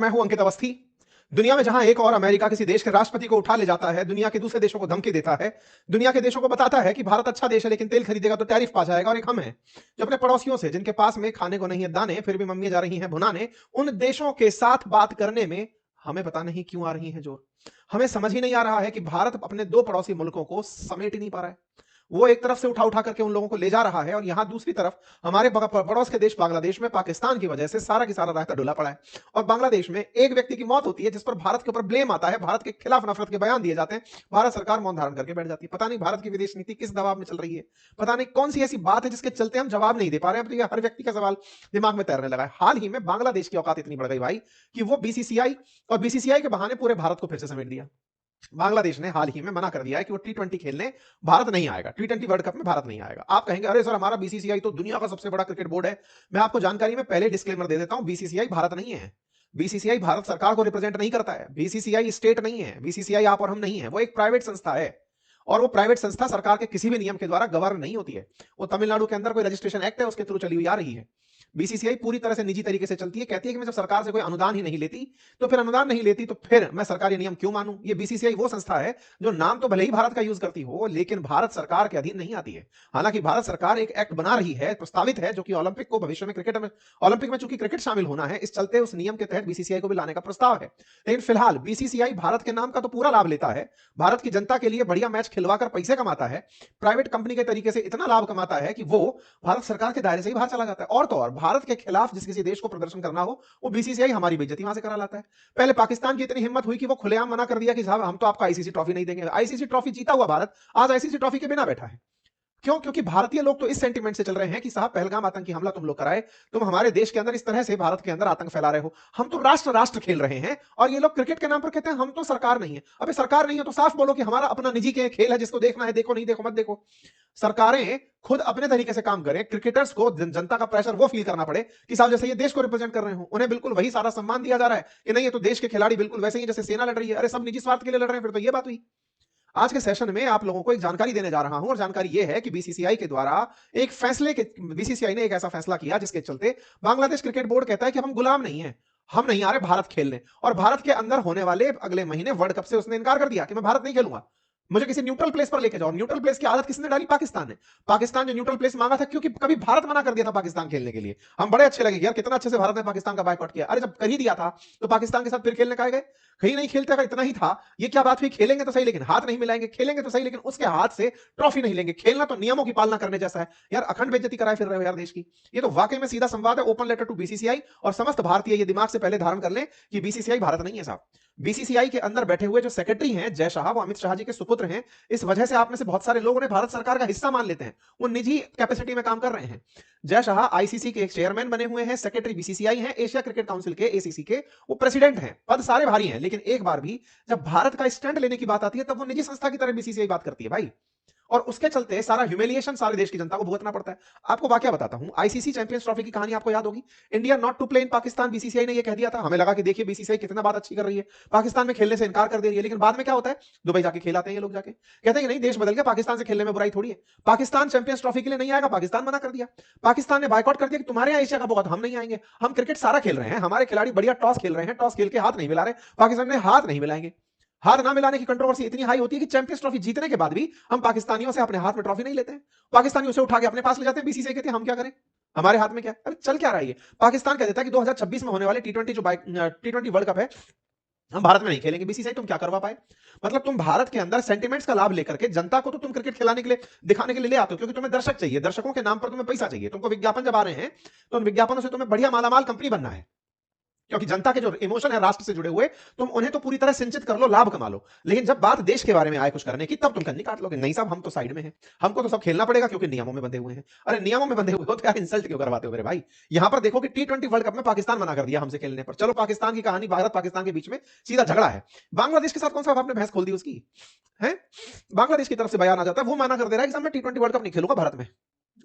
मैं हूं अंकित अवस्थी। दुनिया में जहां एक और अमेरिका किसी देश के राष्ट्रपति को उठा ले जाता है, दुनिया के दूसरे देशों को धमकी देता है, दुनिया के देशों को बताता है कि भारत अच्छा देश है लेकिन तेल खरीदेगा तो टैरिफ पा जाएगा, और एक हम हैं जो अपने पड़ोसियों से, जिनके पास में खाने को नहीं है दाने, फिर भी मम्मी जा रही हैं भुनाने, उन देशों के साथ बात करने में हमें पता नहीं क्यों आ रही है जोर। हमें समझ ही नहीं आ रहा है कि भारत अपने दो पड़ोसी मुल्कों को समेट ही नहीं पा रहा है। वो एक तरफ से उठा उठा करके उन लोगों को ले जा रहा है, और यहां दूसरी तरफ हमारे पड़ोस के देश बांग्लादेश में पाकिस्तान की वजह से सारा की सारा रायता डुला पड़ा है। और बांग्लादेश में एक व्यक्ति की मौत होती है जिस पर भारत के ऊपर ब्लेम आता है, भारत के खिलाफ नफरत के बयान दिए जाते हैं, भारत सरकार मौन धारण करके बैठ जाती है। पता नहीं भारत की विदेश नीति किस दबाव में चल रही है, पता नहीं कौन सी ऐसी बात है जिसके चलते हम जवाब नहीं दे पा रहे हैं। तो ये हर व्यक्ति का सवाल दिमाग में तैरने लगा है। हाल ही में बांग्लादेश की औकात इतनी बढ़ गई भाई कि वो बीसीसीआई और बीसीसीआई के बहाने पूरे भारत को फिर से समेट दिया। बांग्लादेश ने हाल ही में मना कर दिया है कि वो टी20 खेलने भारत नहीं आएगा, टी20 वर्ल्ड कप में भारत नहीं आएगा। आप कहेंगे अरे सर हमारा बीसीसीआई तो दुनिया का सबसे बड़ा क्रिकेट बोर्ड है। मैं आपको जानकारी में पहले डिस्क्लेमर दे देता हूं, बीसीसीआई भारत नहीं है। बीसीसीआई भारत सरकार को रिप्रेजेंट नहीं करता है, बीसीसीआई स्टेट नहीं है, बीसीसीआई आप और हम नहीं है, वो एक प्राइवेट संस्था है। और वो प्राइवेट संस्था सरकार के किसी भी नियम के द्वारा गवर्न नहीं होती है। वो तमिलनाडु के अंदर कोई रजिस्ट्रेशन एक्ट है, उसके थ्रू चली हुई आ रही है। बीसीसीआई पूरी तरह से निजी तरीके से चलती है, कहती है कि मैं जब सरकार से कोई अनुदान ही नहीं लेती तो फिर अनुदान नहीं लेती तो फिर मैं सरकारी नियम क्यों मानूं। ये बीसीसीआई वो संस्था है जो नाम तो भले ही भारत का यूज करती हो लेकिन भारत सरकार के अधीन नहीं आती है। हालांकि भारत सरकार एक एक्ट बना रही है, प्रस्तावित है, जो कि ओलंपिक को भविष्य में क्रिकेट में, ओलंपिक में चूंकि क्रिकेट शामिल होना है, इस चलते उस नियम के तहत बीसीसीआई को भी लाने का प्रस्ताव है। लेकिन फिलहाल बीसीसीआई भारत के नाम का तो पूरा लाभ लेता है, भारत की जनता के लिए बढ़िया मैच खिलवाकर पैसे कमाता है, प्राइवेट कंपनी के तरीके से इतना लाभ कमाता है कि वो भारत सरकार के दायरे से ही बाहर चला जाता है। और तो और भारत के खिलाफ जिस किसी देश को प्रदर्शन करना हो, वो बीसीसीआई हमारी बेइज्जती वहां से करा लाता है। पहले पाकिस्तान की इतनी हिम्मत हुई कि वो खुलेआम मना कर दिया कि साहब हम तो आपको आईसीसी ट्रॉफी नहीं देंगे। आईसीसी ट्रॉफी जीता हुआ भारत आज आईसीसी ट्रॉफी के बिना बैठा है। क्यों? क्योंकि भारतीय लोग तो इस सेंटीमेंट से चल रहे हैं कि साहब पहलगाम आतंकी हमला तुम लोग कराए, तुम हमारे देश के अंदर इस तरह से भारत के अंदर आतंक फैला रहे हो, हम तो राष्ट्र राष्ट्र खेल रहे हैं, और ये लोग क्रिकेट के नाम पर कहते हैं हम तो सरकार नहीं है। अबे सरकार नहीं है तो साफ बोलो कि हमारा अपना निजी के खेल है, जिसको देखना है देखो, नहीं देखो मत देखो। सरकारें खुद अपने तरीके से काम करें, क्रिकेटर्स को जनता का प्रेशर वो फील करना पड़े कि साहब जैसे ये देश को रिप्रेजेंट कर रहे हो, उन्हें बिल्कुल वही सारा सम्मान दिया जा रहा है कि नहीं ये तो देश के खिलाड़ी बिल्कुल वैसे ही जैसे सेना लड़ रही है। अरे सब निजी स्वार्थ के लिए लड़ रहे हैं, फिर तो ये बात हुई। आज के सेशन में आप लोगों को एक जानकारी देने जा रहा हूं, और जानकारी यह है कि बीसीसीआई के द्वारा एक फैसले के, बीसीसीआई ने एक ऐसा फैसला किया जिसके चलते बांग्लादेश क्रिकेट बोर्ड कहता है कि हम गुलाम नहीं है, हम नहीं आ रहे भारत खेलने। और भारत के अंदर होने वाले अगले महीने वर्ल्ड कप से उसने इनकार कर दिया कि मैं भारत नहीं खेलूंगा, मुझे किसी न्यूट्रल प्लेस पर लेके जाओ। न्यूट्रल प्लेस की आदत किसने डाली? पाकिस्तान ने। पाकिस्तान जो न्यूट्रल प्लेस मांगा था, क्योंकि कभी भारत मना कर दिया था पाकिस्तान खेलने के लिए। हम बड़े अच्छे लगे यार, कितना अच्छे से भारत ने पाकिस्तान का बायकॉट किया। अरे जब कर ही दिया था तो पाकिस्तान के साथ फिर खेलने का गए? कहीं नहीं खेलते का इतना ही था। ये क्या बात हुई? खेलेंगे तो सही लेकिन हाथ नहीं मिलाएंगे, खेलेंगे तो सही लेकिन उसके हाथ से ट्रॉफी नहीं लेंगे। खेलना तो नियमों की पालना करने जैसा है यार। अखंड बेइज्जती कराए फिर रहे हो यार देश की। ये तो वाकई में सीधा संवाद है, ओपन लेटर टू बीसीसीआई। और समस्त भारतीय ये दिमाग से पहले धारण कर लें कि बीसीसीआई भारत नहीं है साहब। बीसीसीआई के अंदर बैठे हुए जो सेक्रेटरी हैं जय शाह, वो अमित शाह जी के सुपुत्र हैं। इस वजह से आप में से बहुत सारे लोग उन्हें भारत सरकार का हिस्सा मान लेते हैं, वो निजी कैपेसिटी में काम कर रहे हैं। जय शाह आईसीसी के एक चेयरमैन बने हुए हैं, सेक्रेटरी बीसीसीआई हैं, एशिया क्रिकेट काउंसिल के, एसीसी के वो प्रेसिडेंट हैं। पद सारे भारी हैं, लेकिन एक बार भी जब भारत का स्टैंड लेने की बात आती है तब वो निजी संस्था की तरह बीसीसीआई बात करती है भाई। और उसके चलते सारा ह्यूमिलिएशन सारे देश की जनता को भुगतना पड़ता है। आपको वाकया बताता हूं, आईसीसी चैंपियंस ट्रॉफी की कहानी आपको याद होगी। India not to play in Pakistan, BCCI ने यह कह दिया था। हमें लगा कि देखिए बीसीसीआई कितना बात अच्छी कर रही है, पाकिस्तान में खेलने से इनकार कर दे रही है। लेकिन बाद में क्या होता है? दुबई जाके खेलाते हैं ये लोग, जाके कहते हैं कि नहीं देश बदल गया, पाकिस्तान से खेलने में बुराई थोड़ी है। पाकिस्तान चैंपियंस ट्रॉफी के लिए नहीं आएगा, पाकिस्तान मना कर दिया। पाकिस्तान ने बायकॉट कर दिया कि तुम्हारे यहाँ एशिया कप होगा तो हम नहीं आएंगे, हम क्रिकेट सारा खेल रहे हैं, हमारे खिलाड़ी बढ़िया टॉस खेल रहे हैं, टॉस खेल के हाथ नहीं मिला रहे, पाकिस्तान ने हाथ नहीं मिलाएंगे। हार ना मिलाने की कंट्रोवर्सी इतनी हाई होती है कि चैंपियंस ट्रॉफी जीतने के बाद भी हम पाकिस्तानियों से अपने हाथ में ट्रॉफी नहीं लेते हैं। पाकिस्तानी उसे उठा के अपने पास ले जाते हैं, बीसीसीआई कहते हैं हम क्या करें, हमारे हाथ में क्या? अरे चल क्या रहा है ये? पाकिस्तान कह देता है कि 2026 में होने वाले टी20 जो टी20 वर्ल्ड कप है हम भारत में नहीं खेलेंगे। बीसीसीआई तुम क्या करवा पाए? मतलब तुम भारत के अंदर सेंटिमेंट्स का लाभ लेकर के जनता को तो तुम क्रिकेट खिलाने के लिए, दिखाने के लिए ले आते हो, क्योंकि तुम्हें दर्शक चाहिए, दर्शकों के नाम पर तुम्हें पैसा चाहिए, तुमको विज्ञापन जब आ रहे हैं तो उन विज्ञापनों से तुम्हें बढ़िया मालामाल कंपनी बनना है, क्योंकि जनता के जो इमोशन है राष्ट्र से जुड़े हुए, तुम उन्हें तो पूरी तरह सिंचित कर लो, लाभ कमा लो। लेकिन जब बात देश के बारे में आए कुछ करने की, तब तुम कन्नी काट लोगे। नहीं साहब हम तो साइड में हैं, हमको तो सब खेलना पड़ेगा क्योंकि नियमों में बंधे हुए हैं। अरे नियमों में बंधे हुए हो तो यार इंसल्ट क्यों करवाते हो मेरे भाई? यहां पर देखो कि टी20 वर्ल्ड कप में पाकिस्तान मना कर दिया हमसे खेलने पर। चलो पाकिस्तान की कहानी, भारत पाकिस्तान के बीच में सीधा झगड़ा है। बांग्लादेश के साथ कौन सा आपने बहस खोल दी उसकी है? बांग्लादेश की तरफ से बयान आ जाता है, वो मना कर दे रहा है कि साहब मैं टी20 वर्ल्ड कप नहीं खेलूंगा भारत में।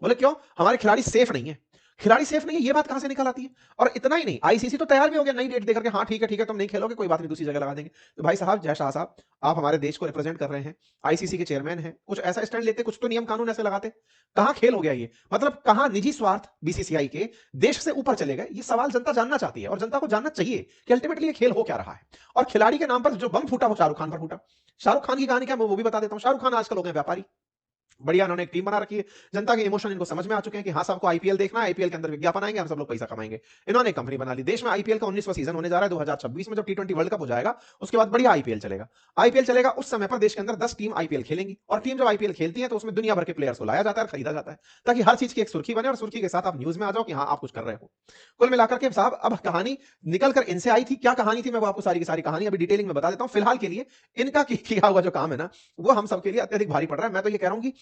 बोले क्यों? हमारे खिलाड़ी सेफ नहीं है। खिलाड़ी सेफ नहीं है, ये बात कहां से निकल आती है? और इतना ही नहीं, आईसीसी तो तैयार भी हो गया नई डेट देकर के, हाँ ठीक है तुम नहीं खेलोगे, कोई बात नहीं, दूसरी जगह लगा देंगे। तो भाई साहब, जय शाह साहब, आप हमारे देश को रिप्रेजेंट कर रहे हैं, आईसीसी के चेयरमैन हैं, कुछ ऐसा स्टैंड लेते, कुछ तो नियम कानून ऐसे लगाते। कहां खेल हो गया ये? मतलब कहां निजी स्वार्थ बीसीसीआई के देश से ऊपर चले गए? ये सवाल जनता जानना चाहती है, और जनता को जानना चाहिए कि अल्टीमेटली ये खेल हो क्या रहा है। और खिलाड़ी के नाम पर जो बम फूटा वो शाहरुख खान पर फूटा। शाहरुख खान की कहानी क्या, मैं वो भी बता देता हूं। शाहरुख खान आजकल हो गए व्यापारी, बढ़िया इन्होंने एक टीम बना रखी है। जनता के इमोशन इनको समझ में आ चुके हैं कि हाँ, सबको आईपीएल देखना है, आईपीएल के अंदर विज्ञापन आएंगे, हम सब लोग पैसा कमाएंगे। इन्होंने एक कंपनी बना ली। देश में आईपीएल का 19वां सीजन होने जा रहा है 2026 में, जब टी20 वर्ल्ड कप हो जाएगा उसके बाद बढ़िया आईपीएल चलेगा। आईपीएल चलेगा, उस समय पर देश के अंदर 10 टीम आईपीएल खेलेंगी, और टीम जब आईपीएल खेलती है तो उसमें दुनिया भर के प्लेयर्स को लाया जाता है, खरीदा जाता है, ताकि हर चीज की एक सुर्खी बने और सुर्खी के साथ आप न्यूज में आ जाओ कि हाँ आप कुछ कर रहे हो। कुल मिलाकर के साहब, अब कहानी निकल कर इनसे आई थी। क्या कहानी थी, मैं वो आपको सारी की सारी कहानी अभी डिटेलिंग में बता देता हूं। फिलहाल के लिए इनका किया हुआ जो काम है ना, वो हम सबके लिए अत्यधिक भारी पड़ रहा है। मैं तो ये कह रहा हूं कि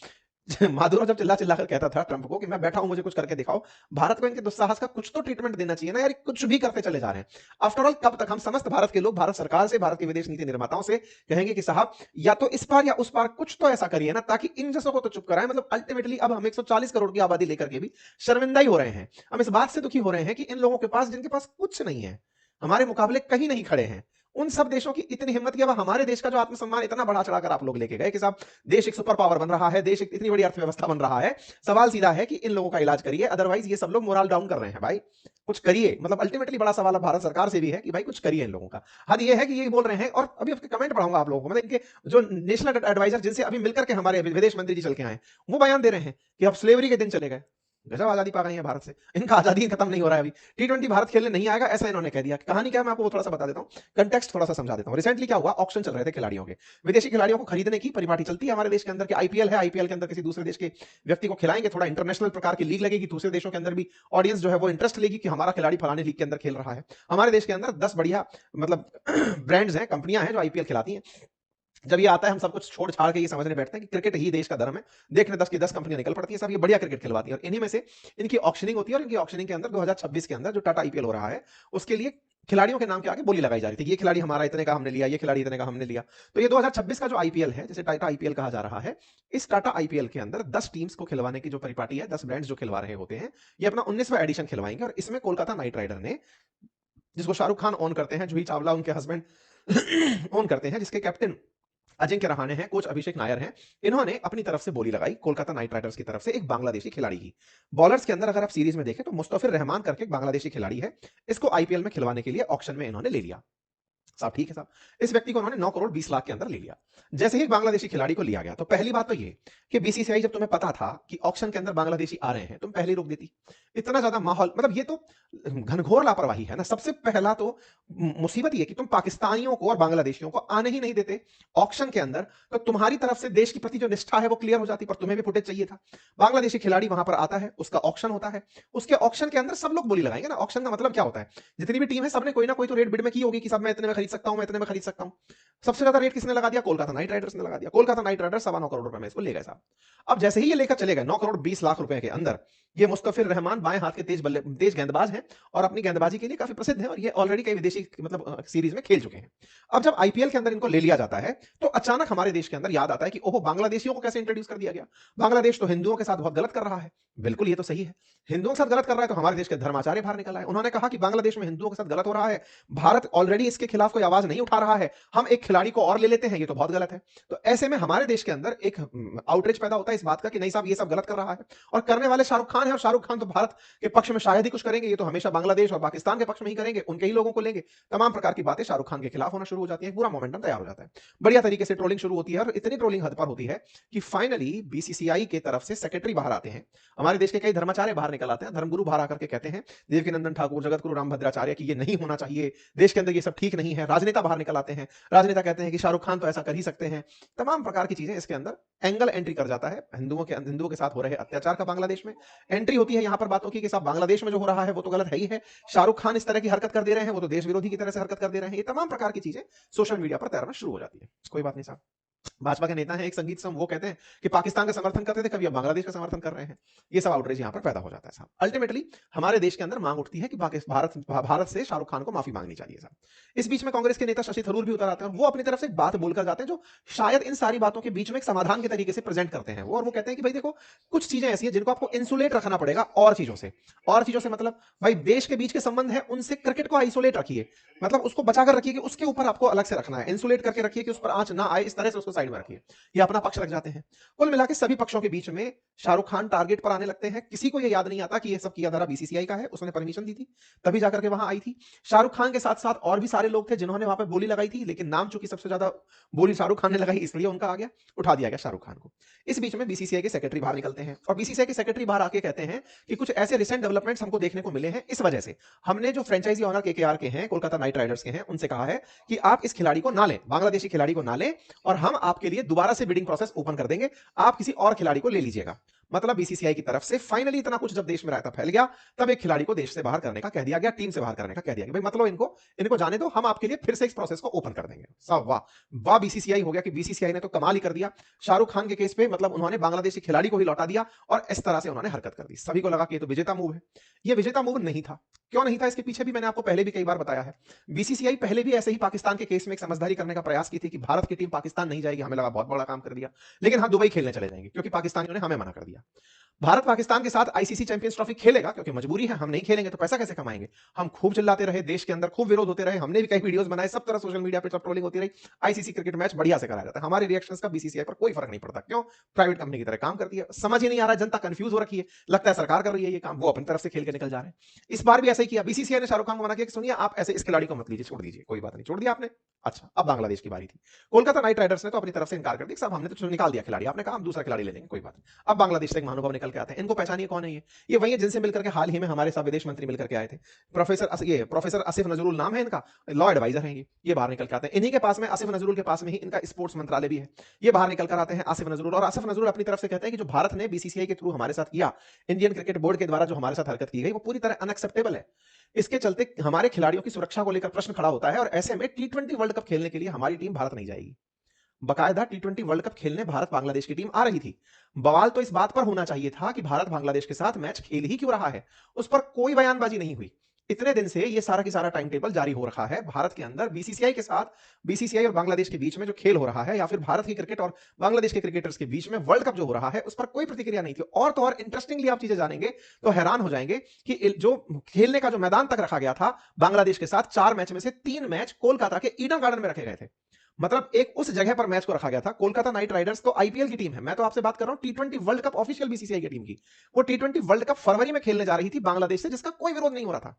माधुरो जब चिल्ला चिल्ला कर कहता था ट्रंप को कि मैं बैठा हूं, मुझे कुछ करके दिखाओ, भारत को इनके दुस्साहस का कुछ तो ट्रीटमेंट देना चाहिए ना यार, कुछ भी करते चले जा रहे हैं। आफ्टर ऑल, कब तक हम समस्त भारत के लोग भारत सरकार से, भारत के विदेश नीति निर्माताओं से कहेंगे कि साहब या तो इस पार या उस पार कुछ तो ऐसा करिए ना, ताकि इन जैसों को तो चुप कराएं। मतलब अल्टीमेटली अब हम 140 करोड़ की आबादी लेकर के भी शर्मिंदा ही हो रहे हैं। हम इस बात से दुखी हो रहे हैं कि इन लोगों के पास, जिनके पास कुछ नहीं है, हमारे मुकाबले कहीं नहीं खड़े हैं, उन सब देशों की इतनी हिम्मत कि अब हमारे देश का जो आत्मसम्मान इतना बढ़ा चढ़ाकर आप लोग लेके गए कि साहब देश एक सुपर पावर बन रहा है, देश एक इतनी बड़ी अर्थव्यवस्था बन रहा है। सवाल सीधा है कि इन लोगों का इलाज करिए, अदरवाइज ये सब लोग मोरल डाउन कर रहे हैं भाई, कुछ करिए। मतलब अल्टीमेटली बड़ा सवाल अब भारत सरकार से भी है कि भाई कुछ करिए इन लोगों का। हद ये है कि ये बोल रहे हैं, और अभी आपके कमेंट पढ़ाऊंगा आप लोगों को, मतलब इनके जो नेशनल एडवाइजर जिनसे अभी मिलकर के हमारे विदेश मंत्री जी चल के आए, वो बयान दे रहे हैं कि अब स्लेवरी के दिन चले गए। गजब आजादी पा गई है भारत से, इनका आजादी खत्म नहीं हो रहा है अभी। टी20 भारत खेलने नहीं आएगा ऐसा इन्होंने कह दिया। कहानी क्या है मैं आपको वो थोड़ा सा बता देता हूं, कंटेक्स्ट थोड़ा सा समझा देता हूं। रिसेंटली क्या हुआ, ऑक्शन चल रहे थे खिलाड़ियों के, विदेशी खिलाड़ियों को खरीदने की परिपाटी चलती है हमारे देश के अंदर कि आईपीएल है, आईपीएल के अंदर किसी दूसरे देश के व्यक्ति को खिलाएंगे, थोड़ा इंटरनेशनल प्रकार की लीग लगेगी, दूसरे देशों के अंदर भी ऑडियंस जो है वो इंटरेस्ट लेगी कि हमारा खिलाड़ी फलाने लीग के अंदर खेल रहा है। हमारे देश के अंदर 10 बढ़िया मतलब ब्रांड्स हैं, कंपनियां हैं जो आईपीएल खिलाती हैं। जब ये आता है हम सब कुछ छोड़ छाड़ के ये समझने बैठते हैं कि क्रिकेट ही देश का धर्म है, देखने 10 की 10 कंपनियां निकल पड़ती हैं, सब ये बढ़िया क्रिकेट खिलवाती हैं, और इन्हीं में से इनकी ऑक्शनिंग होती है। और इनकी ऑक्शनिंग के अंदर 2026 के अंदर जो टाटा आईपीएल हो रहा है, उसके लिए खिलाड़ियों के नाम के आगे बोली लगाई जा रही थी, ये खिलाड़ी हमारा इतने का हमने लिया, ये खिलाड़ी इतने का हमने लिया। तो ये 2026 का जो आईपीएल है, जिसे टाटा आईपीएल कहा जा रहा है, इस टाटा आईपीएल के अंदर 10 टीम्स को खिलवाने की जो परिपाटी है, 10 ब्रांड्स जो खिलवा रहे होते हैं, ये अपना 19वां एडिशन खिलवाएंगे। और इसमें कोलकाता नाइट राइडर ने, जिसको शाहरुख खान ओन करते हैं, जूही चावला उनके हस्बैंड ओन करते हैं, जिसके कैप्टन अजिंक्य रहाणे हैं, कोच अभिषेक नायर हैं, इन्होंने अपनी तरफ से बोली लगाई कोलकाता नाइट राइडर्स की तरफ से एक बांग्लादेशी खिलाड़ी की। बॉलर्स के अंदर अगर आप सीरीज में देखें तो मुस्तफिर रहमान करके एक बांग्लादेशी खिलाड़ी है, इसको आईपीएल में खिलवाने के लिए ऑक्शन में इन्होंने ले लिया। साहब ठीक है साहब, इस व्यक्ति को उन्होंने 9 करोड़ 20 लाख के अंदर ले लिया। जैसे ही बांग्लादेशी खिलाड़ी को लिया गया, तो पहली बात तो ये कि बीसीसीआई, जब तुम्हें पता था कि ऑक्शन के अंदर बांग्लादेशी आ रहे हैं, तुम पहले ही रोक देती। इतना ज्यादा माहौल, मतलब ये तो घनघोर लापरवाही है ना। सबसे पहला तो मुसीबत ये कि तुम पाकिस्तानियों को और बांग्लादेशियों को आने ही नहीं देते ऑक्शन के अंदर, तो तुम्हारी तरफ से देश के प्रति जो निष्ठा है वो क्लियर हो जाती, पर तुम्हें भी फुटेज चाहिए था। बांग्लादेशी खिलाड़ी वहां पर आता है, उसका ऑक्शन होता है, उसके ऑक्शन के अंदर सब लोग बोली लगाएंगे ना। ऑक्शन का मतलब क्या होता है, जितनी भी टीम है सबने कोई ना कोई तो रेट बिड में की होगी कि सब मैं इतने में खरीद सकता हूं, मैं इतने में खरीद सकता हूं। सबसे ज्यादा रेट किसने लगा दिया, कोलकाता नाइट राइडर्स ने लगा दिया। कोलकाता नाइट राइडर्स 9.25 करोड़ रुपए में इसको ले गए साहब। अब जैसे ही ये लेकर चले गए 9 करोड़ 20 लाख रुपए के अंदर, ये मुस्तफिर रहमान बाएं हाथ के तेज गेंदबाज हैं, और अपनी गेंदबाजी के लिए काफी प्रसिद्ध हैं, और ये ऑलरेडी कई विदेशी मतलब सीरीज में खेल चुके हैं। अब जब आईपीएल के अंदर इनको ले लिया जाता है, तो अचानक हमारे देश के अंदर याद आता है कि ओहो, बांग्लादेशियों को कैसे इंट्रोड्यूस कर दिया गया। बांग्लादेश तो हिंदुओं के साथ बहुत गलत कर रहा है। बिल्कुल, ये तो सही है, हिंदुओं के साथ गलत कर रहा है, तो हमारे देश के धर्माचार्य बाहर निकल आए, उन्होंने कहा कि बांग्लादेश में हिंदुओं के साथ गलत हो रहा है, भारत ऑलरेडी इसके खिलाफ कोई आवाज नहीं उठा रहा है, हम एक खिलाड़ी को और ले लेते हैं, ये तो बहुत गलत है। तो ऐसे में हमारे देश के अंदर एक आउटरीच पैदा होता है इस बात का कि नहीं साहब, ये सब गलत कर रहा है, और करने वाले शाहरुख खान है, और शाहरुख खान तो भारत के पक्ष में शायद ही कुछ करेंगे, ये तो हमेशा बांग्लादेश और पाकिस्तान के पक्ष में ही करेंगे, उनके ही लोगों को लेंगे। तमाम प्रकार की बातें शाहरुख खान के खिलाफ होना शुरू हो जाती है, पूरा मोमेंटम तैयार हो जाता है, बढ़िया तरीके से ट्रोलिंग शुरू होती है, और इतनी ट्रोलिंग हद पर होती है कि फाइनली बीसीसीआई की तरफ से सेक्रेटरी बाहर आते हैं, हमारे देश के कई धर्माचार्य बाहर निकल आते हैं, धर्मगुरु बाहर आकर के कहते हैं, देवकीनंदन ठाकुर, जगत गुरु रामभद्राचार्य, की ये नहीं होना चाहिए, देश के अंदर ये सब ठीक नहीं है। राजनेता बाहर निकल आते हैं, राजनेता कहते हैं कि शाहरुख खान तो ऐसा कर ही सकते हैं। तमाम प्रकार की चीजें इसके अंदर एंगल एंट्री कर जाता है, हिंदुओं के साथ हो रहे अत्याचार का बांग्लादेश में एंट्री होती है। यहां पर बातों की कि साहब बांग्लादेश में जो हो रहा है वो तो गलत है ही है, शाहरुख खान इस तरह की हरकत कर दे रहे हैं, वो तो देश विरोधी की तरह से हरकत कर दे रहे हैं। ये तमाम प्रकार की चीजें सोशल मीडिया पर तैरना शुरू हो जाती है। कोई बात नहीं साहब, भाजपा के नेता हैं एक संगीत सम वो कहते हैं कि पाकिस्तान का समर्थन करते थे, कभी अब बांग्लादेश का समर्थन कर रहे हैं। ये सब आउटरीच यहां पर पैदा हो जाता है साहब। अल्टीमेटली हमारे देश के अंदर मांग उठती है कि भारत से शाहरुख खान को माफी मांगनी चाहिए साहब। इस बीच में कांग्रेस के नेता शशि थरूर भी उतर आते हैं और वो अपनी तरफ से एक बात बोलकर जाते हैं जो शायद इन सारी बातों के बीच में एक समाधान के तरीके से प्रेजेंट करते हैं वो, और वो कहते हैं कि भाई देखो, कुछ चीजें ऐसी हैं जिनको आपको इंसुलेट रखना पड़ेगा और चीजों से मतलब भाई देश के बीच के संबंध है उनसे क्रिकेट को आइसोलेट रखिए, मतलब उसको बचाकर रखिए कि उसके ऊपर आपको अलग से रखना है, इंसुलेट करके रखिए कि उस पर आंच ना आए, इस तरह से उसको साइड में रखिए। ये अपना पक्ष रख जाते हैं। कुल मिला के सभी पक्षों के बीच में शाहरुख खान टारगेट पर आने लगते हैं। किसी को ये याद नहीं आता कि ये सब किया धरा बीसीसीआई का है, उसने परमिशन दी थी तभी जाकर के वहां आई थी। शाहरुख खान के साथ साथ और भी सारे लोग थे जिन्होंने वहां पर बोली लगाई थी, लेकिन नाम चूंकि सबसे ज्यादा बोली शाहरुख खान ने लगाई इसलिए उनका आ गया, उठा दिया गया शाहरुख खान को। इस बीच में बीसीसीआई के सेक्रेटरी बाहर निकलते हैं और बीसीसीआई के सेक्रेटरी बाहर आके कहते हैं कि कुछ ऐसे रिसेंट डेवलपमेंट्स हमको देखने को मिले हैं, इस वजह से हमने जो फ्रेंचाइजी ऑनर केकेआर के हैं, कोलकाता नाइट राइडर्स के हैं, उनसे कहा है कि आप इस खिलाड़ी को ना लें, बांग्लादेशी खिलाड़ी को ना लें, और हम आपके लिए दोबारा से बिडिंग प्रोसेस ओपन कर देंगे, आप किसी और खिलाड़ी को ले लीजिएगा। मतलब बीसीसीआई की तरफ से फाइनली इतना कुछ जब देश में रायता फैल गया, तब एक खिलाड़ी को देश से बाहर करने का कह दिया गया, टीम से बाहर करने का कह दिया गया। भाई मतलब इनको जाने दो, हम आपके लिए फिर से इस प्रोसेस को ओपन कर देंगे। सब वाह वाह बीसीसीआई हो गया कि बीसीसीआई ने तो कमाल ही कर दिया। शाहरुख खान के केस पे मतलब उन्होंने बांग्लादेशी खिलाड़ी को ही लौटा दिया और इस तरह से उन्होंने हरकत कर दी। सभी को लगा कि ये तो विजेता मूव है। ये विजेता मूव नहीं था। क्यों नहीं था? इसके पीछे भी मैंने आपको पहले भी कई बार बताया है। बीसीसीआई पहले भी ऐसे ही पाकिस्तान के केस में एक समझदारी करने का प्रयास की थी कि भारत की टीम पाकिस्तान नहीं जाएगी, हमें लगा बहुत बड़ा काम कर दिया, लेकिन हाँ दुबई खेलने चले जाएंगे क्योंकि पाकिस्तानियों ने हमें मना कर दिया। भारत पाकिस्तान के साथ आईसीसी चैंपियंस ट्रॉफी खेलेगा क्योंकि मजबूरी है, हम नहीं खेलेंगे तो पैसा कैसे कमाएंगे। हम खूब चिल्लाते रहे, देश के अंदर खूब विरोध होते रहे, हमने भी कई वीडियोस बनाए, सब तरह सोशल मीडिया पे सब ट्रोलिंग होती रही। आईसीसी क्रिकेट मैच बढ़िया से कराया जाता है, हमारे रिएक्शंस का बीसीसीआई पर कोई फर्क नहीं पड़ता। क्यों? प्राइवेट कंपनी की तरह काम करती है। समझ ही नहीं आ रहा है, जनता कंफ्यूज हो रखी है, लगता है सरकार कर रही है ये काम, वो अपनी तरफ से खेल के निकल जा रहे हैं। इस बार भी ऐसा ही किया। बीसीसीआई ने शाहरुख खान को मना किया कि सुनिए आप ऐसे इस खिलाड़ी को मत लीजिए, छोड़ दीजिए, कोई बात नहीं, छोड़ दिया आपने। अच्छा, अब बांग्लादेश की बारी थी। कोलकाता नाइट राइडर्स ने तो अपनी तरफ से इनकार कर दिया, साहब हमने तो निकाल दिया खिलाड़ी, आपने कहा हम दूसरा खिलाड़ी ले लेंगे, कोई बात नहीं। अब बांग्लादेश से एक महानुभाव निकल के आते हैं, इनको पहचानिए कौन है ये वही है जिनसे मिलकर के हाल ही में हमारे साथ विदेश मंत्री मिलकर के आए थे। प्रोफेसर आसिफ नजरुल नाम है इनका, लॉ एडवाइजर हैं ये बाहर निकल के आते हैं। इन्हीं के पास में, आसिफ नजरुल के पास में ही इनका स्पोर्ट्स मंत्रालय भी है। ये बाहर निकल कर आते हैं आसिफ नजरुल, और आसिफ नजरुल अपनी तरफ से कहते हैं कि जो भारत ने बीसीसीआई के थ्रू हमारे साथ किया, इंडियन क्रिकेट बोर्ड के द्वारा जो हमारे साथ हरकत की गई, वो पूरी तरह अनएक्सेप्टेबल है। इसके चलते हमारे खिलाड़ियों की सुरक्षा को लेकर प्रश्न खड़ा होता है और ऐसे में टी20 वर्ल्ड कप खेलने के लिए हमारी टीम भारत नहीं जाएगी। बकायदा टी20 वर्ल्ड कप खेलने भारत बांग्लादेश की टीम आ रही थी। बवाल तो इस बात पर होना चाहिए था कि भारत बांग्लादेश के साथ मैच खेल ही क्यों रहा है, उस पर कोई बयानबाजी नहीं हुई। इतने दिन से ये सारा की सारा टाइम टेबल जारी हो रखा है भारत के अंदर, बीसीसीआई के साथ, बीसीसीआई और बांग्लादेश के बीच में जो खेल हो रहा है, या फिर भारत की क्रिकेट और बांग्लादेश के क्रिकेटर्स के बीच में वर्ल्ड कप जो हो रहा है, उस पर कोई प्रतिक्रिया नहीं थी। और तो और इंटरेस्टिंगली आप चीजें जानेंगे तो हैरान हो जाएंगे कि जो खेलने का जो मैदान तक रखा गया था बांग्लादेश के साथ, 4 मैच में से 3 मैच कोलकाता के ईडन गार्डन में रखे गए थे। मतलब एक उस जगह पर मैच को रखा गया था। कोलकाता नाइट राइडर्स तो आईपीएल की टीम है, मैं तो आपसे बात कर रहा हूं टी20 वर्ल्ड कप ऑफिशियल बीसीसीआई की टीम की। वो टी20 वर्ल्ड कप फरवरी में खेलने जा रही थी बांग्लादेश से, जिसका कोई विरोध नहीं हो रहा था।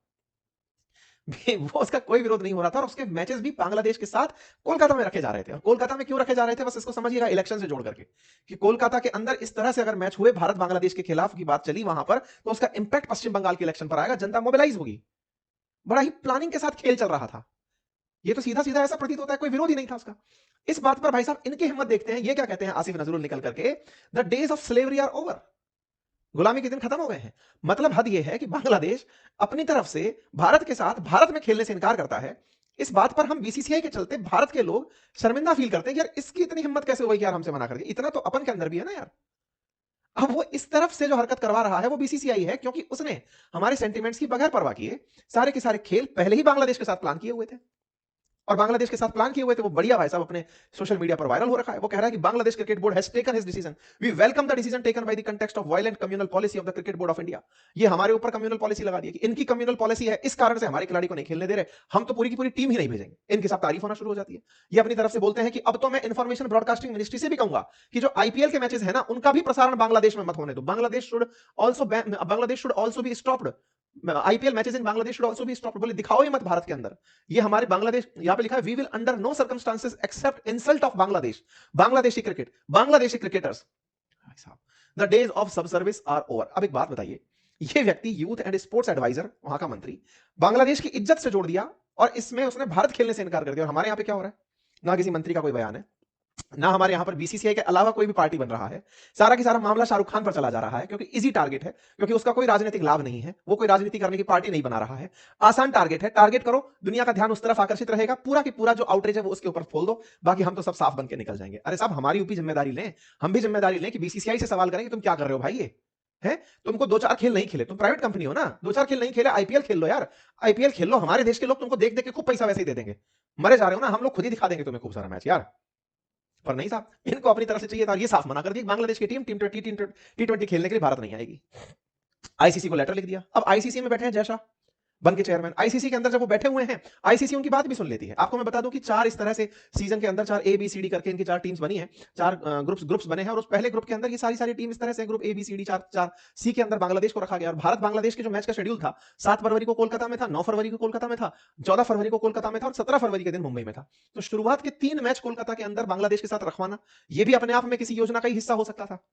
वो उसका कोई विरोध नहीं हो रहा था, और उसके मैचेस भी बांग्लादेश के साथ कोलकाता में रखे जा रहे थे। और कोलकाता में क्यों रखे जा रहे थे, बस इसको समझिएगा इलेक्शन से जोड़ करके, कि कोलकाता के अंदर इस तरह से अगर मैच हुए, भारत बांग्लादेश के खिलाफ की बात चली वहां पर, तो उसका इंपैक्ट पश्चिम बंगाल के इलेक्शन पर आएगा, जनता मोबिलाइज होगी। बड़ा ही प्लानिंग के साथ खेल चल रहा था। ये तो सीधा सीधा ऐसा प्रतीत होता है कोई विरोध ही नहीं था उसका। इस बात पर भाई साहब इनकी हिम्मत देखते हैं, ये क्या कहते हैं आसिफ नजरुल निकल करके, the days of slavery are over, गुलामी के दिन खत्म हो गए हैं। मतलब हद यह है कि बांग्लादेश अपनी तरफ से भारत के साथ भारत में खेलने से इनकार करता है। इस बात पर हम बीसीसीआई के चलते भारत के लोग शर्मिंदा फील करते हैं, यार इसकी इतनी हिम्मत कैसे हो गई कि यार हमसे मना कर दिया। इतना तो अपन के अंदर भी है ना यार। अब वो इस तरफ से जो हरकत करवा रहा है वो बीसीसीआई है, क्योंकि उसने हमारे सेंटीमेंट्स की बगैर परवाह किए सारे के सारे खेल पहले ही बांग्लादेश के साथ प्लान किए हुए थे, और बांग्लादेश के साथ प्लान किए हुए थे। वो बढ़िया भाई साहब अपने सोशल मीडिया पर वायरल हो रखा है। वो कह रहा है कि Bangladesh cricket board has taken his decision, we welcome the decision taken by the context of violent communal policy of the cricket board of India. ये हमारे ऊपर कम्युनल पॉलिसी लगा दी है कि इनकी कम्युनल पॉलिसी है, इस कारण से हमारे खिलाड़ी को नहीं खेलने दे रहे, हम तो पूरी की पूरी टीम ही नहीं भेजेंगे। इनके साथ तारीफ होना शुरू हो जाती है। ये अपनी तरफ से बोलते हैं कि अब तो मैं इंफॉर्मेशन ब्रॉडकास्टिंग मिनिस्ट्री से भी कहूंगा कि जो आईपीएल के मैचेस है ना, उनका भी प्रसारण बांग्लादेश में मत होने दो। Bangladesh should also be stopped, IPL matches in Bangladesh should also be stopped. बोले दिखाओ ही मत भारत के अंदर। ये हमारे बांग्लादेश, यहां पे लिखा है we will under no circumstances except insult of Bangladesh, Bangladeshi cricket, Bangladeshi cricketers. The days of subservience are over. अब एक बात बताइए, ये व्यक्ति यूथ एंड स्पोर्ट्स एडवाइजर, वहां का मंत्री, बांग्लादेश की इज्जत से जोड़ दिया और इसमें उसने भारत खेलने से इनकार कर दिया। और हमारे यहां पे क्या हो रहा है? ना किसी मंत्री का कोई बयान है, ना हमारे यहां पर बीसीसीआई के अलावा कोई भी पार्टी बन रहा है। सारा की सारा मामला शाहरुख खान पर चला जा रहा है क्योंकि इजी टारगेट है, क्योंकि उसका कोई राजनीतिक लाभ नहीं है, वो कोई राजनीति करने की पार्टी नहीं बना रहा है। आसान टारगेट है, टारगेट करो, दुनिया का ध्यान उस तरफ आकर्षित रहेगा, पूरा की पूरा जो आउटरीच है वो उसके ऊपर खोल दो, बाकी हम तो सब साफ बन के निकल जाएंगे। अरे साहब, हमारी ऊपी जिम्मेदारी लें, हम भी जिम्मेदारी लें कि बीसीसीआई से सवाल करें कि तुम क्या कर रहे हो भाई ये है। तुमको दो चार खेल नहीं खेले, तुम प्राइवेट कंपनी हो ना, दो चार खेल नहीं खेले, आईपीएल खेल लो यार, आईपीएल खेल लो, हमारे देश के लोग तुमको देख देख के खूब पैसा वैसे ही दे देंगे। मरे जा रहे हो ना, हम लोग खुद ही दिखा देंगे तुम्हें खूब सारा मैच यार। पर नहीं साहब, इनको अपनी तरफ से चाहिए था, ये साफ मना कर दिया, बांग्लादेश की टीम टी20 खेलने के लिए भारत नहीं आएगी। आईसीसी को लेटर लिख दिया। अब आईसीसी में बैठे हैं जय शाह बन के चेयरमैन, आईसीसी के अंदर जब वो बैठे हुए हैं, आईसीसी उनकी बात भी सुन लेती है। आपको मैं बता दूं कि चार इस तरह से सीजन के अंदर चार ए बी सी डी करके इनकी चार टीम्स बनी है, चार ग्रुप्स बने हैं, और उस पहले ग्रुप के अंदर ये सारी सारी टीम इस तरह से group A B C D चार चार सी के अंदर बांग्लादेश को रखा गया। और भारत बांग्लादेश के जो मैच का शेड्यूल था, 7 फरवरी को कोलकाता में था, 9 फरवरी को कोलकाता में था, 14 फरवरी को कोलकाता में था, और 17 फरवरी के दिन मुंबई में था। तो शुरुआत के 3 मैच कोलकाता के अंदर बांग्लादेश के साथ रखवाना, यह भी अपने आप में किसी योजना का ही हिस्सा हो सकता था।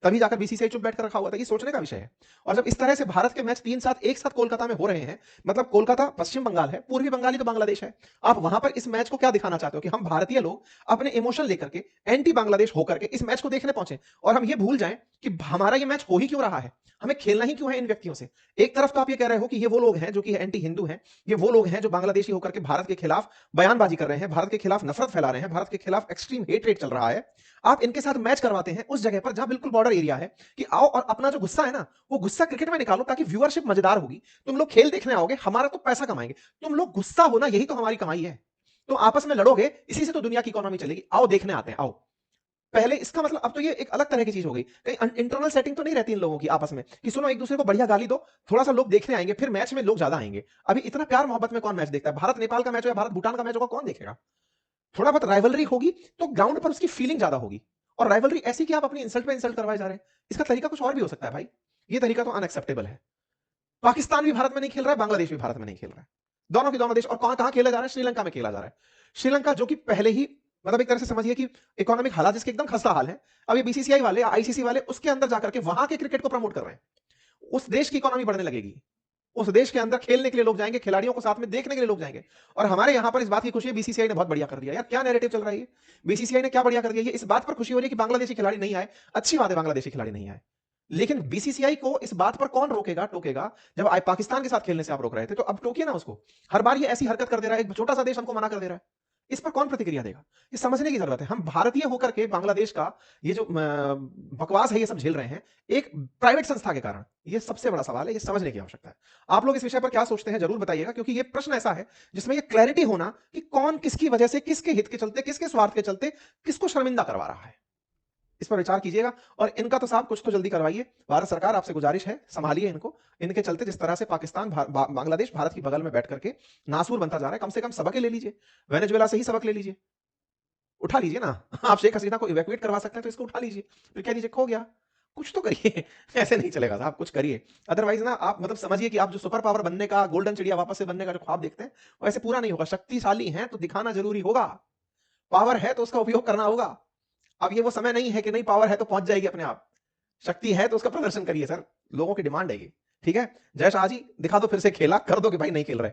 तभी जाकर बीसीसीआई चुप बैठकर रखा हुआ था, ये सोचने का विषय है। और जब इस तरह से भारत के मैच 3 साथ एक साथ कोलकाता में हो रहे हैं, मतलब कोलकाता पश्चिम बंगाल है, पूर्वी बंगाल ही तो बांग्लादेश है, आप वहां पर इस मैच को क्या दिखाना चाहते हो कि हम भारतीय लोग अपने इमोशन लेकर के एंटी बांग्लादेश होकर के इस मैच को देखने पहुंचे, और हम ये भूल जाएं कि हमारा ये मैच हो ही क्यों रहा है, हमें खेलना ही क्यों है इन व्यक्तियों से। एक तरफ तो आप ये कह रहे हो कि ये वो लोग हैं जो कि एंटी हिंदू हैं, ये वो लोग हैं जो बांग्लादेशी होकर के भारत के खिलाफ बयानबाजी कर रहे हैं, भारत के खिलाफ नफरत फैला रहे हैं, भारत के खिलाफ एक्सट्रीम हेट रेट चल रहा है। आप इनके साथ मैच करवाते हैं उस जगह पर जहां बिल्कुल बॉर्डर एरिया है, कि आओ और अपना जो गुस्सा है ना, वो गुस्सा क्रिकेट में निकालो, ताकि व्यूअरशिप मजेदार होगी, तुम लोग खेल देखने आओगे, हमारा तो पैसा कमाएंगे, तुम लोग गुस्सा हो ना, यही तो हमारी कमाई है। तो आपस में लड़ोगे, इसी से तो दुनिया की इकोनॉमी चलेगी, आओ देखने आते हैं, आओ। पहले इसका मतलब, अब तो ये एक अलग तरह की चीज हो गई, कहीं इंटरनल सेटिंग तो नहीं रहती इन लोगों की आपस में कि सुनो एक दूसरे को बढ़िया गाली दो, थोड़ा सा लोग देखने आएंगे, फिर मैच में लोग ज्यादा आएंगे। अभी इतना प्यार मोहब्बत में कौन मैच देखता है? भारत नेपाल का मैच हो या भारत भूटान का मैच होगा, कौन देखेगा? थोड़ा बहुत राइवलरी होगी तो ग्राउंड पर उसकी फीलिंग ज्यादा होगी, और राइवलरी ऐसी कि आप अपनी इंसल्ट पे इंसल्ट करवाए जा रहे हैं। इसका तरीका कुछ और भी हो सकता है भाई, ये तरीका तो अनएक्सेप्टेबल है। पाकिस्तान भी भारत में नहीं खेल रहा है, बांग्लादेश भी भारत में नहीं खेल रहा है, दोनों के दोनों देश। और कहां कहां खेला जा रहा है? श्रीलंका में खेला जा रहा है। श्रीलंका जो कि पहले ही, मतलब एक तरह से समझिए कि इकोनॉमिक हालात जिसके एकदम खस्ता हाल है, अब ये बीसीसीआई वाले, आईसीसी वाले उसके अंदर जाकर के वहां के क्रिकेट को प्रमोट कर रहे हैं। उस देश की इकोनॉमी बढ़ने लगेगी, उस देश के अंदर खेलने के लिए लोग जाएंगे, खिलाड़ियों को साथ में देखने के लिए लोग जाएंगे। और हमारे यहां पर इस बात की खुशी है, बीसीसीआई ने बहुत बढ़िया कर दिया यार। क्या नैरेटिव चल रहा है? बीसीसीआई ने क्या बढ़िया कर दिया, ये इस बात पर खुशी हो रही है कि बांग्लादेशी खिलाड़ी नहीं आए। अच्छी बात है बांग्लादेशी खिलाड़ी नहीं आए, लेकिन बीसीसीआई को इस बात पर कौन रोकेगा टोकेगा? जब पाकिस्तान के साथ खेलने से आप रोक रहे थे, तो अब टोकिए ना उसको। हर बार ये ऐसी हरकत कर दे रहा है, एक छोटा सा देश हमको मना कर दे रहा है, इस पर कौन प्रतिक्रिया देगा? ये समझने की जरूरत है। हम भारतीय होकर के बांग्लादेश का ये जो बकवास है ये सब झेल रहे हैं एक प्राइवेट संस्था के कारण, ये सबसे बड़ा सवाल है, ये समझने की आवश्यकता है। आप लोग इस विषय पर क्या सोचते हैं जरूर बताइएगा, क्योंकि ये प्रश्न ऐसा है जिसमें ये क्लैरिटी होना कि कौन किसकी वजह से, किसके हित के चलते, किसके स्वार्थ के चलते किसको शर्मिंदा करवा रहा है, इस पर विचार कीजिएगा। और इनका तो साहब कुछ तो जल्दी करवाइए, भारत सरकार आपसे गुजारिश है, संभालिए इनको। इनके चलते जिस तरह से पाकिस्तान बांग्लादेश भारत की बगल में बैठ करके नासूर बनता जा रहा है, कम से कम सबक ले लीजिए, वेनेजुएला से ही सबक ले लीजिए, उठा लीजिए ना। आप शेख हसीना को इवैक्यूएट करवा सकते हैं तो इसको उठा लीजिए, फिर कह दीजिए खो गया। कुछ तो करिए। ऐसे नहीं चलेगा साहब, कुछ करिए। अदरवाइज ना आप मतलब समझिए कि आप जो सुपर पावर बनने का, गोल्डन चिड़िया वापस से बनने का जो ख्वाब देखते हैं, वो ऐसे पूरा नहीं होगा। शक्तिशाली हैं तो दिखाना जरूरी होगा, पावर है तो उसका उपयोग करना होगा। अब ये वो समय नहीं है कि नहीं पावर है तो पहुंच जाएगी अपने आप, शक्ति है तो उसका प्रदर्शन करिए सर, लोगों की डिमांड है ये। ठीक है, जय शाह जी दिखा दो फिर से खेला, कर दो कि भाई नहीं खेल रहे।